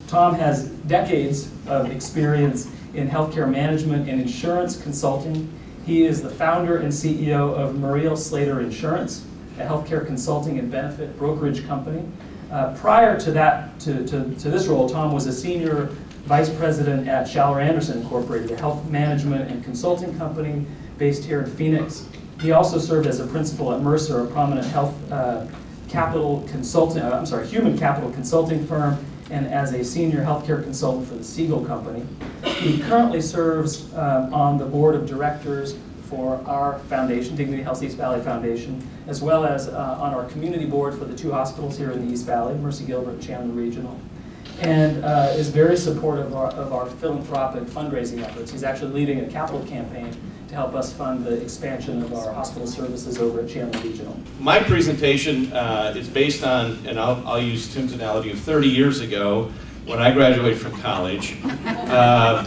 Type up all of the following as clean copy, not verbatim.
Tom has decades of experience in healthcare management and insurance consulting. He is the founder and CEO of Marreel, Slater Insurance, a healthcare consulting and benefit brokerage company. Prior to that, to this role, Tom was a senior vice president at Schaller Anderson Incorporated, a health management and consulting company based here in Phoenix. He also served as a principal at Mercer, a prominent human capital consulting firm, and as a senior healthcare consultant for the Siegel Company. He currently serves on the board of directors for our foundation, Dignity Health East Valley Foundation, as well as on our community board for the 2 hospitals here in the East Valley, Mercy Gilbert and Chandler Regional, and is very supportive of our philanthropic fundraising efforts. He's actually leading a capital campaign to help us fund the expansion of our hospital services over at Chandler Regional. My presentation is based on, and I'll use Tim's analogy of 30 years ago, when I graduated from college. I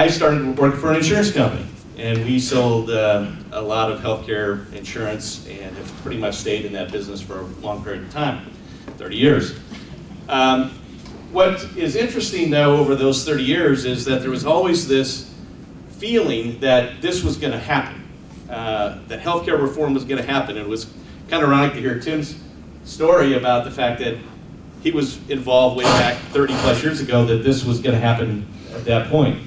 started working for an insurance company, and we sold a lot of healthcare insurance and have pretty much stayed in that business for a long period of time, 30 years. What is interesting, though, over those 30 years is that there was always this feeling that this was going to happen, that healthcare reform was going to happen. It was kind of ironic to hear Tim's story about the fact that he was involved way back 30 plus years ago that this was going to happen at that point.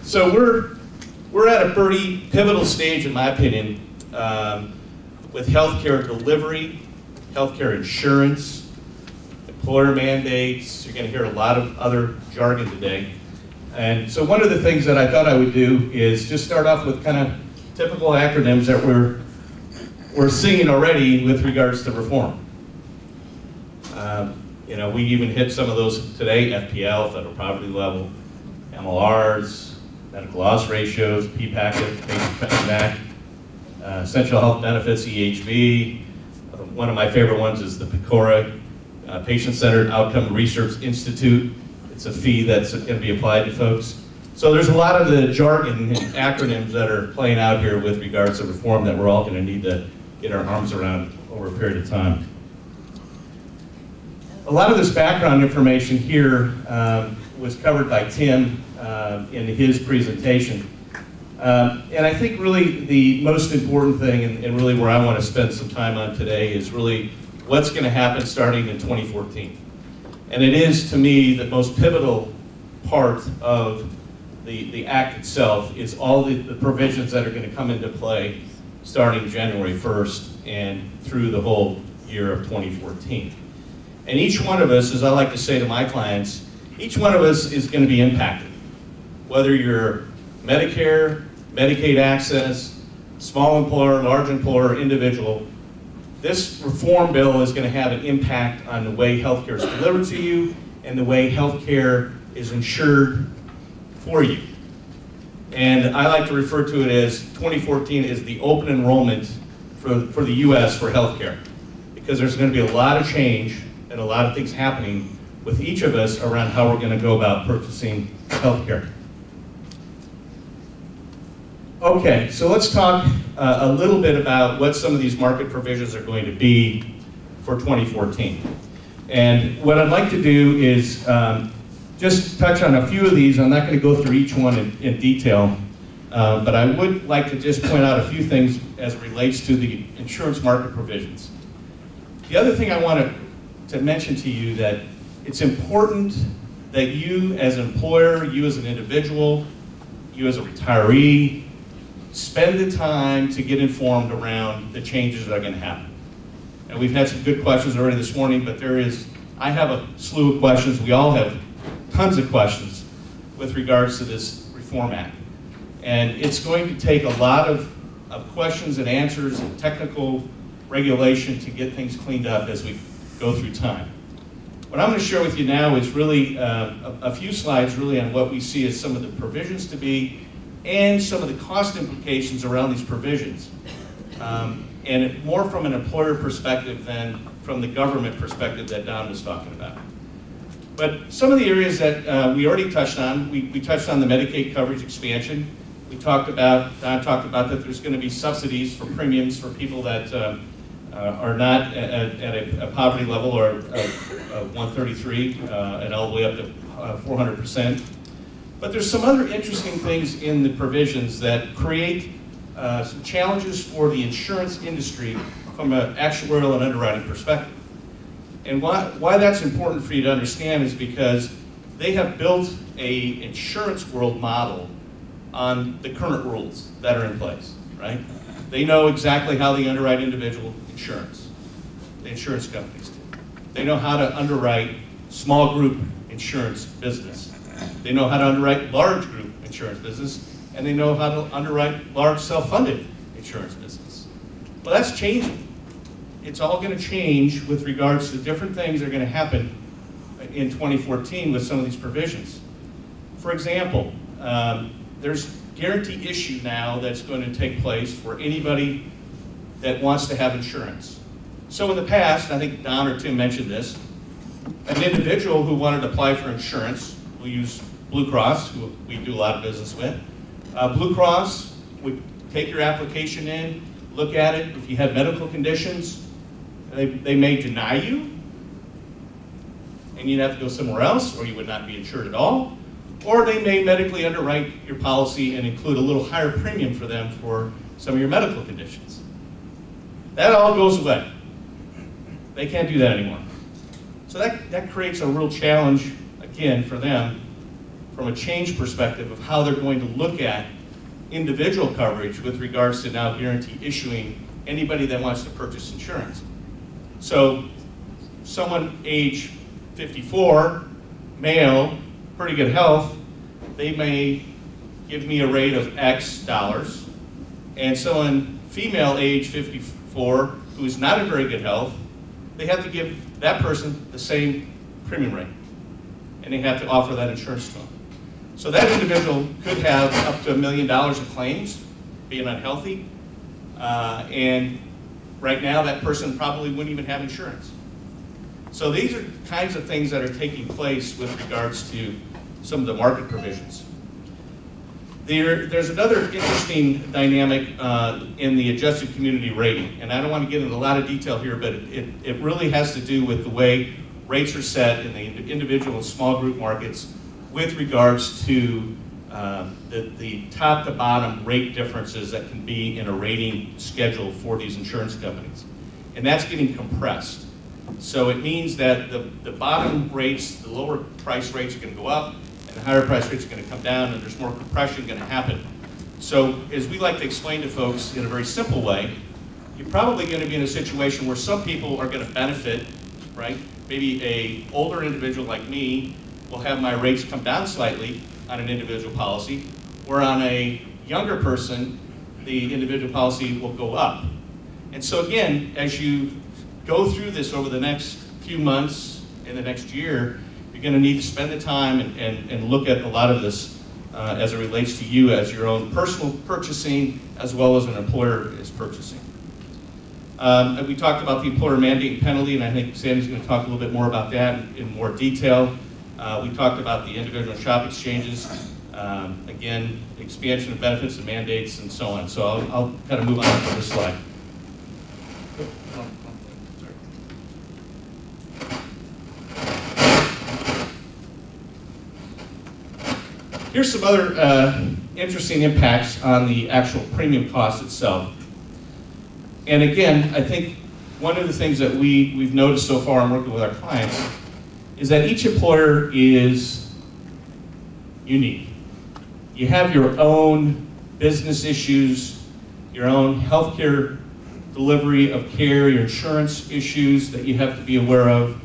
So we're at a pretty pivotal stage, in my opinion, with healthcare delivery, healthcare insurance, employer mandates. You're going to hear a lot of other jargon today. And so one of the things that I thought I would do is just start off with kind of typical acronyms that we're seeing already with regards to reform. You know, we even hit some of those today: FPL, federal poverty level, MLRs, medical loss ratios, P-packet, Patient Pension Act, essential health benefits, EHV. One of my favorite ones is the PCORA, Patient-Centered Outcome Research Institute. It's a fee that's going to be applied to folks. So there's a lot of the jargon and acronyms that are playing out here with regards to reform that we're all going to need to get our arms around over a period of time. A lot of this background information here was covered by Tim in his presentation. And I think really the most important thing, and really where I want to spend some time on today, is really what's going to happen starting in 2014. And it is, to me, the most pivotal part of the act itself is all the provisions that are going to come into play starting January 1st and through the whole year of 2014. And each one of us, as I like to say to my clients, each one of us is going to be impacted. Whether you're Medicare, Medicaid access, small employer, large employer, individual, this reform bill is going to have an impact on the way healthcare is delivered to you and the way healthcare is insured for you. And I like to refer to it as 2014 is the open enrollment for the U.S. for healthcare, because there's going to be a lot of change and a lot of things happening with each of us around how we're going to go about purchasing healthcare. Okay, so let's talk a little bit about what some of these market provisions are going to be for 2014. And what I'd like to do is just touch on a few of these. I'm not going to go through each one in detail, but I would like to just point out a few things as it relates to the insurance market provisions. The other thing I want to mention to you that it's important that you as an employer, you as an individual, you as a retiree, spend the time to get informed around the changes that are going to happen. And we've had some good questions already this morning, but I have a slew of questions. We all have tons of questions with regards to this Reform Act. And it's going to take a lot of questions and answers and technical regulation to get things cleaned up as we go through time. What I'm going to share with you now is really a few slides really on what we see as some of the provisions to be and some of the cost implications around these provisions. And more from an employer perspective than from the government perspective that Don was talking about. But some of the areas that we already touched on, we touched on the Medicaid coverage expansion. Don talked about that there's going to be subsidies for premiums for people that are not at a poverty level or a 133 and all the way up to 400%. But there's some other interesting things in the provisions that create some challenges for the insurance industry from an actuarial and underwriting perspective. And why that's important for you to understand is because they have built an insurance world model on the current rules that are in place, right? They know exactly how they underwrite individual insurance. The insurance companies do. They know how to underwrite small group insurance business. They know how to underwrite large group insurance business, and they know how to underwrite large self-funded insurance business. Well, that's changing. It's all going to change with regards to different things that are going to happen in 2014 with some of these provisions. For example, there's guarantee issue now that's going to take place for anybody that wants to have insurance. So in the past, I think Don or Tim mentioned this, an individual who wanted to apply for insurance, we use Blue Cross, who we do a lot of business with. Blue Cross would take your application in, look at it. If you had medical conditions, they may deny you, and you'd have to go somewhere else, or you would not be insured at all. Or they may medically underwrite your policy and include a little higher premium for them for some of your medical conditions. That all goes away. They can't do that anymore. So that creates a real challenge, again, for them from a change perspective of how they're going to look at individual coverage with regards to now guarantee issuing anybody that wants to purchase insurance. So someone age 54, male, pretty good health, they may give me a rate of X dollars, and someone female age 54 who is not in very good health, they have to give that person the same premium rate, and they have to offer that insurance to them. So that individual could have up to $1 million in claims, being unhealthy, and right now that person probably wouldn't even have insurance. So these are kinds of things that are taking place with regards to some of the market provisions. There's another interesting dynamic in the adjusted community rating, and I don't want to get into a lot of detail here, but it really has to do with the way rates are set in the individual and small group markets with regards to the top to bottom rate differences that can be in a rating schedule for these insurance companies. And that's getting compressed. So it means that the bottom rates, the lower price rates are going to go up, and the higher price rates are going to come down, and there's more compression going to happen. So as we like to explain to folks in a very simple way, you're probably going to be in a situation where some people are going to benefit, right? Maybe an older individual like me will have my rates come down slightly on an individual policy, where on a younger person, the individual policy will go up. And so again, as you go through this over the next few months and the next year, you're going to need to spend the time and look at a lot of this as it relates to you as your own personal purchasing, as well as an employer is purchasing. We talked about the employer mandate and penalty, and I think Sandy's going to talk a little bit more about that in more detail. We talked about the individual shop exchanges, again, expansion of benefits and mandates and so on. So I'll kind of move on to this slide. Here's some other interesting impacts on the actual premium cost itself. And again, I think one of the things that we've noticed so far in working with our clients is that each employer is unique. You have your own business issues, your own healthcare delivery of care, your insurance issues that you have to be aware of,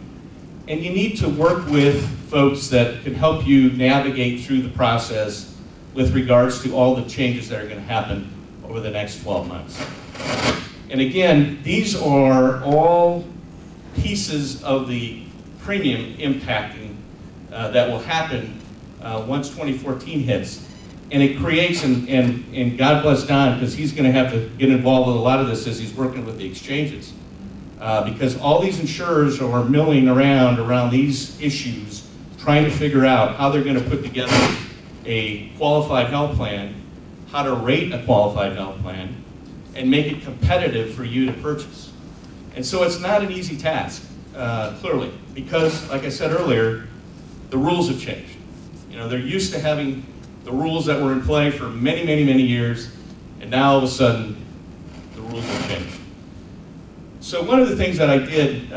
and you need to work with folks that can help you navigate through the process with regards to all the changes that are going to happen over the next 12 months. And again, these are all pieces of the premium impacting that will happen once 2014 hits. And it creates, and God bless Don, because he's going to have to get involved with a lot of this as he's working with the exchanges. Because all these insurers are milling around these issues, trying to figure out how they're going to put together a qualified health plan, how to rate a qualified health plan, and make it competitive for you to purchase. And so it's not an easy task, clearly, because, like I said earlier, the rules have changed. You know, they're used to having the rules that were in play for many, many, many years, and now all of a sudden, the rules have changed. So one of the things that I did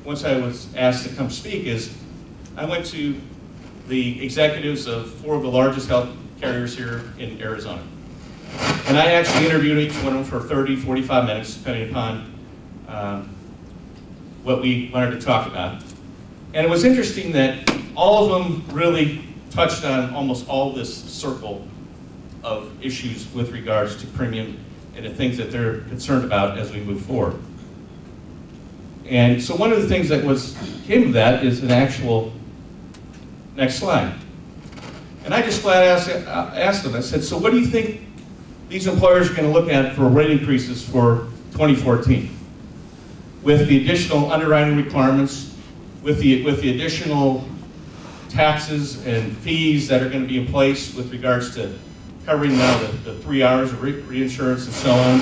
once I was asked to come speak is I went to the executives of 4 of the largest health carriers here in Arizona. And I actually interviewed each one of them for 30, 45 minutes, depending upon what we wanted to talk about. And it was interesting that all of them really touched on almost all this circle of issues with regards to premium and the things that they're concerned about as we move forward. And so one of the things that came of that is an actual, next slide. And I just flat asked them, I said, so what do you think these employers are going to look at for rate increases for 2014? With the additional underwriting requirements, with the additional taxes and fees that are going to be in place with regards to covering now the 3 hours of reinsurance and so on.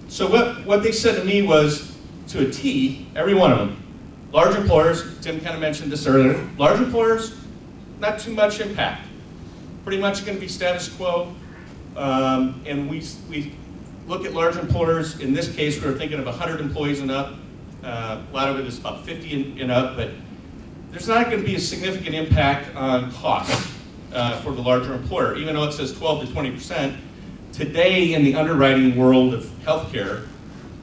So what they said to me was, to a T, every one of them, large employers, Tim kind of mentioned this earlier, large employers, not too much impact. Pretty much going to be status quo. And we look at large employers, in this case we're thinking of 100 employees and up. A lot of it is about 50 and up, but there's not going to be a significant impact on costs for the larger employer, even though it says 12 to 20%. Today in the underwriting world of healthcare,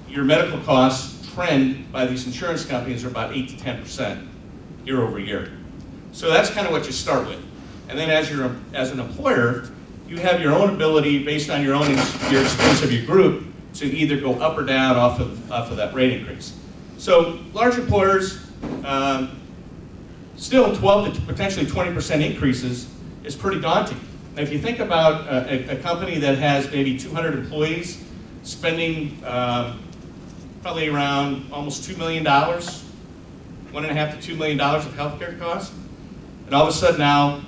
your medical costs trend by these insurance companies are about 8 to 10% year over year. So that's kind of what you start with. And then as an employer, you have your own ability based on your experience of your group to either go up or down off of that rate increase. So large employers, still 12 to potentially 20% increases is pretty daunting. Now, if you think about a company that has maybe 200 employees spending probably around almost $2 million, $1.5 to $2 million of healthcare costs, and all of a sudden now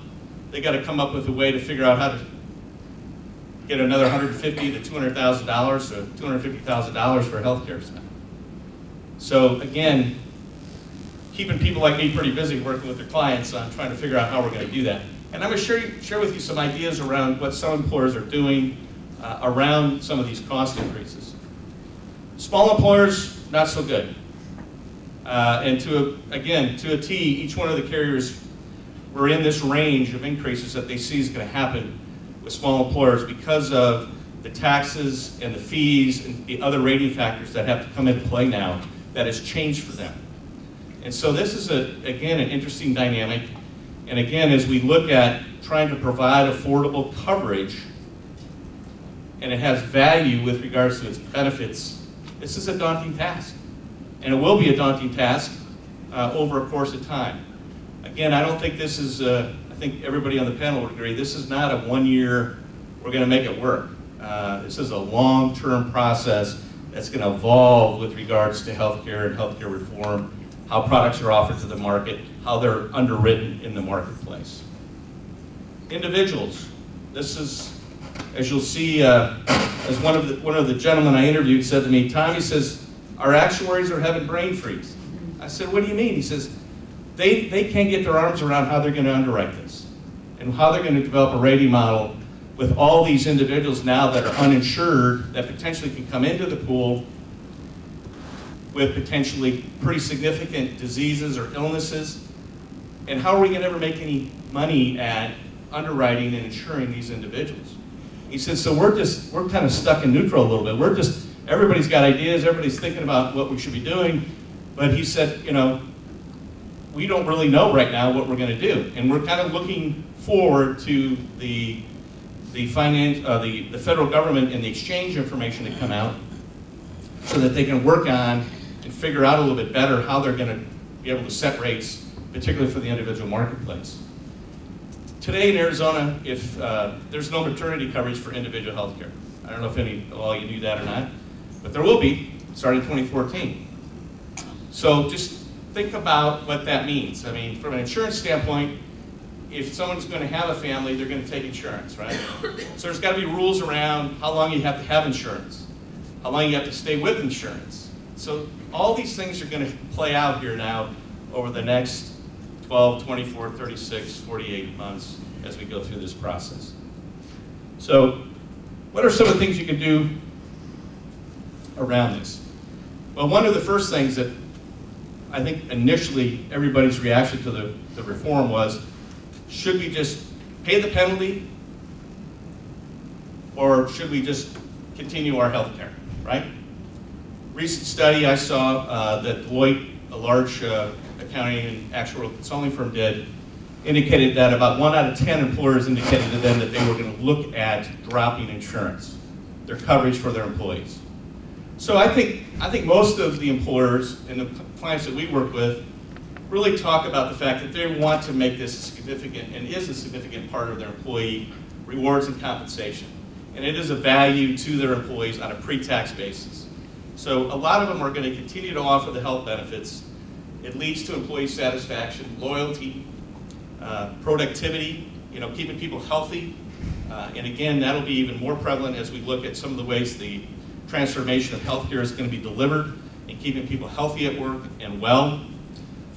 they got to come up with a way to figure out how to get another $150,000 to $200,000 or $250,000 for healthcare spend. So again, keeping people like me pretty busy working with their clients on trying to figure out how we're going to do that. And I'm going to share with you some ideas around what some employers are doing around some of these cost increases. Small employers, not so good. And to a T, each one of the carriers were in this range of increases that they see is going to happen with small employers because of the taxes and the fees and the other rating factors that have to come into play now that has changed for them. And so this is, again, an interesting dynamic. And again, as we look at trying to provide affordable coverage, and it has value with regards to its benefits, this is a daunting task. And it will be a daunting task over a course of time. Again, I don't think this is, I think everybody on the panel would agree, this is not a 1 year, we're going to make it work. This is a long-term process that's going to evolve with regards to healthcare and healthcare reform, how products are offered to the market, how they're underwritten in the marketplace. Individuals, this is, as you'll see, as one of the gentlemen I interviewed said to me, Tom, he says, our actuaries are having brain freeze. I said, what do you mean? He says, they can't get their arms around how they're going to underwrite this and how they're going to develop a rating model with all these individuals now that are uninsured that potentially can come into the pool with potentially pretty significant diseases or illnesses. And how are we going to ever make any money at underwriting and insuring these individuals? He said, so we're kind of stuck in neutral a little bit. Everybody's got ideas, everybody's thinking about what we should be doing, but he said, you know, we don't really know right now what we're going to do. And we're kind of looking forward to the federal government and the exchange information to come out so that they can work on and figure out a little bit better how they're going to be able to set rates, particularly for the individual marketplace. Today in Arizona, if there's no maternity coverage for individual health care. I don't know if any of all you knew that or not, but there will be starting 2014. So just think about what that means. I mean, from an insurance standpoint, if someone's going to have a family, they're going to take insurance, right? So there's got to be rules around how long you have to have insurance. how long you have to stay with insurance. So all these things are going to play out here now over the next 12, 24, 36, 48 months as we go through this process. So what are some of the things you can do around this? Well, one of the first things that I think initially everybody's reaction to the reform was, should we just pay the penalty, or should we just continue our health care, right? Recent study I saw that Deloitte, a large accounting and actuarial consulting firm, did, indicated that about 1 out of 10 employers indicated to them that they were going to look at dropping insurance, their coverage for their employees. So I think most of the employers and the clients that we work with really talk about the fact that they want to make this a significant, and is a significant part of their employee rewards and compensation. And it is a value to their employees on a pre-tax basis. So a lot of them are going to continue to offer the health benefits. It leads to employee satisfaction, loyalty, productivity, keeping people healthy. And again, that'll be even more prevalent as we look at some of the ways the transformation of healthcare is going to be delivered and keeping people healthy at work and well.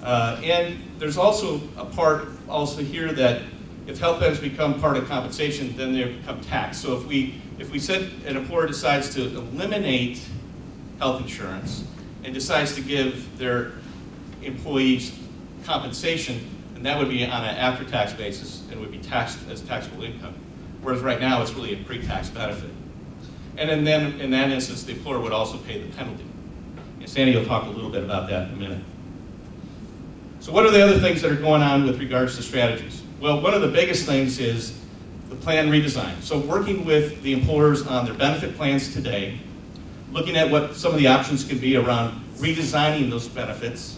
And there's also a part also here that if health benefits become part of compensation, then they become taxed. So if we said an employer decides to eliminate health insurance and decides to give their employees compensation, then that would be on an after-tax basis and would be taxed as taxable income. Whereas right now it's really a pre-tax benefit. And then in that instance, the employer would also pay the penalty. And Sandy will talk a little bit about that in a minute. So what are the other things that are going on with regards to strategies? Well, one of the biggest things is the plan redesign. So working with the employers on their benefit plans today, looking at what some of the options can be around redesigning those benefits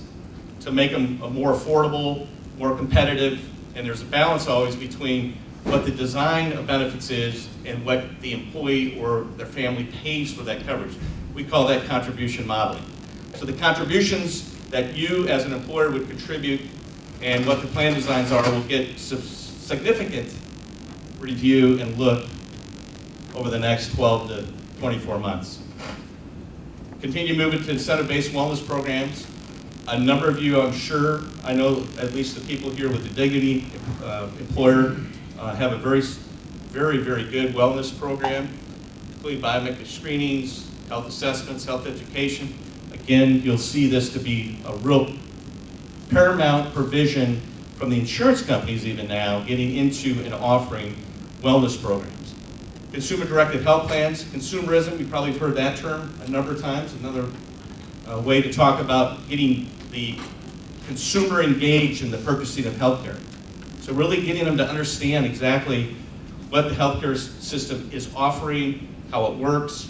to make them more affordable, more competitive, and there's a balance always between what the design of benefits is and what the employee or their family pays for that coverage. We call that contribution modeling. So the contributions that you as an employer would contribute and what the plan designs are will get significant review and look over the next 12 to 24 months. Continue moving to incentive-based wellness programs. A number of you, I'm sure, I know at least the people here with the Dignity employer have a very, very good wellness program, including biometric screenings, health assessments, health education. Again, you'll see this to be a real paramount provision from the insurance companies even now getting into and offering wellness programs. Consumer-directed health plans, consumerism, you probably have heard that term a number of times, another way to talk about getting the consumer engaged in the purchasing of healthcare. So really getting them to understand exactly what the healthcare system is offering, how it works,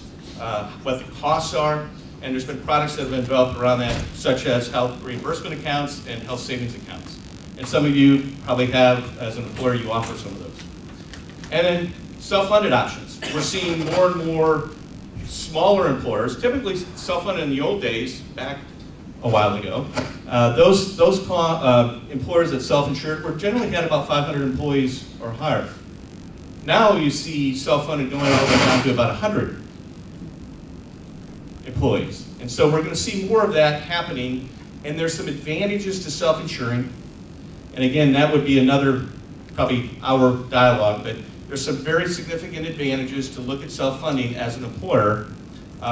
what the costs are, and there's been products that have been developed around that, such as health reimbursement accounts and health savings accounts. And some of you probably have, as an employer, you offer some of those. And then self-funded options. We're seeing more and more smaller employers, typically self-funded in the old days, back a while ago. Those employers that self-insured were generally had about 500 employees or higher. Now you see self-funded going all the way down to about 100 employees. And so we're going to see more of that happening, and there's some advantages to self-insuring. And again, that would be another, probably our dialogue, but there's some very significant advantages to look at self-funding as an employer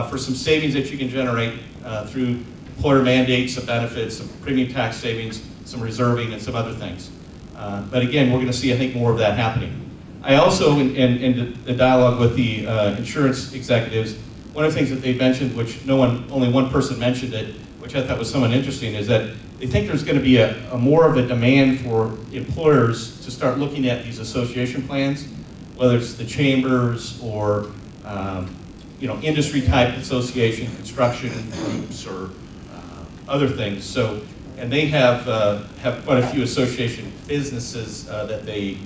for some savings that you can generate through employer mandates, some benefits, some premium tax savings, some reserving, and some other things. But again, we're going to see, I think, more of that happening. I also, in the dialogue with the insurance executives, one of the things that they mentioned, which only one person mentioned it, which I thought was somewhat interesting, is that they think there's going to be a more of a demand for employers to start looking at these association plans, whether it's the chambers or industry type association, construction groups, or other things. So, and they have quite a few association businesses that they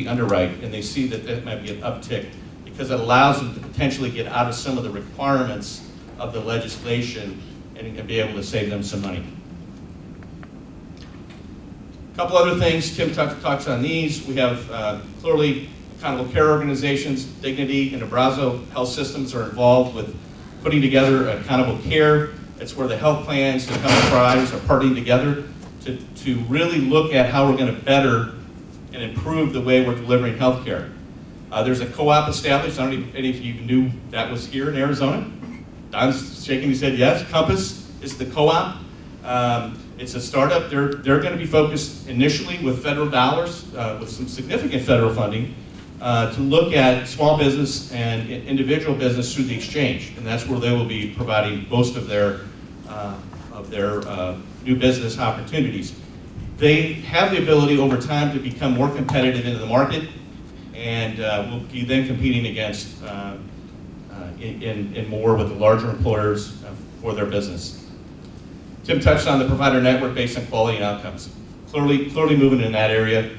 underwrite, and they see that that might be an uptick because it allows them to potentially get out of some of the requirements of the legislation and be able to save them some money. A couple other things, Tim talks on these. We have clearly accountable care organizations, Dignity and Abalos Health Systems are involved with putting together accountable care. It's where the health plans and health providers are partnering together to really look at how we're going to better and improve the way we're delivering health care. There's a co-op established. I don't know if any of you knew that was here in Arizona. Don's shaking his head yes. Compass is the co-op. It's a startup. They're going to be focused initially with federal dollars, with some significant federal funding, to look at small business and individual business through the exchange, and that's where they will be providing most of their new business opportunities. They have the ability over time to become more competitive into the market, and will be then competing against in more with the larger employers for their business. Tim touched on the provider network based on quality and outcomes. Clearly moving in that area.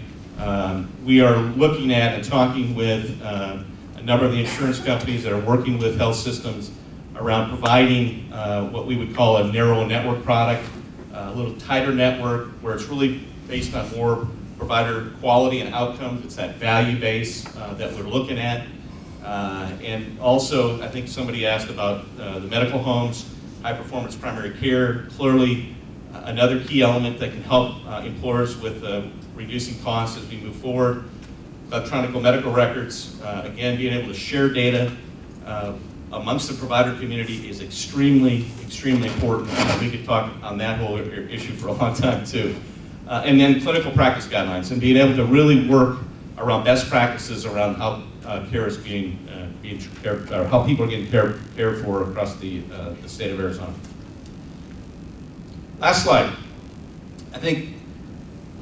We are looking at and talking with a number of the insurance companies that are working with health systems around providing what we would call a narrow network product, a little tighter network where it's really based on more provider quality and outcomes. It's that value base that we're looking at. And also, I think somebody asked about the medical homes, high performance primary care, clearly another key element that can help employers with reducing costs as we move forward. Electronic medical records, again, being able to share data amongst the provider community is extremely, extremely important. We could talk on that whole issue for a long time too. And then clinical practice guidelines and being able to really work around best practices around how care is being cared, or how people are getting cared for across the state of Arizona. Last slide. I think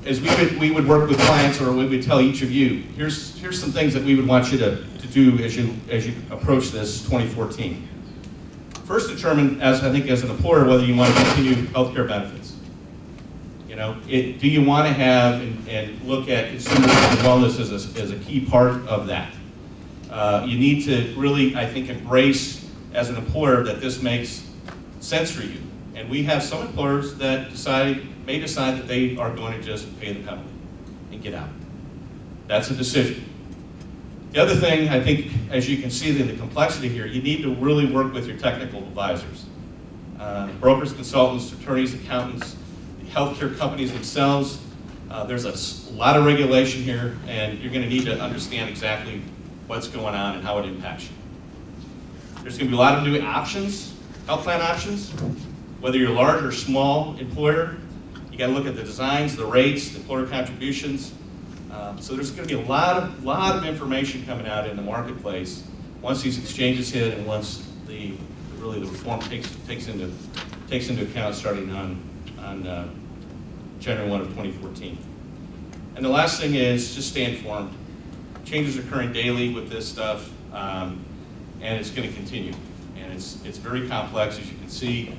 as we would work with clients, or we would tell each of you, here's some things that we would want you to do as you approach this 2014. First, determine, as I think as an employer, whether you want to continue healthcare benefits. You know, do you want to have and look at consumer wellness as a key part of that? You need to really, I think, embrace as an employer that this makes sense for you. And we have some employers that may decide that they are going to just pay the penalty and get out. That's a decision. The other thing, I think, as you can see the complexity here, you need to really work with your technical advisors. Brokers, consultants, attorneys, accountants, the healthcare companies themselves. There's a lot of regulation here, and you're going to need to understand exactly what's going on and how it impacts you. There's going to be a lot of new options, health plan options. Whether you're a large or small employer, you got to look at the designs, the rates, the employer contributions. So there's going to be a lot of information coming out in the marketplace once these exchanges hit and once the reform takes into account starting on January 1 of 2014. And the last thing is just stay informed. Changes are occurring daily with this stuff, and it's going to continue. And it's very complex, as you can see.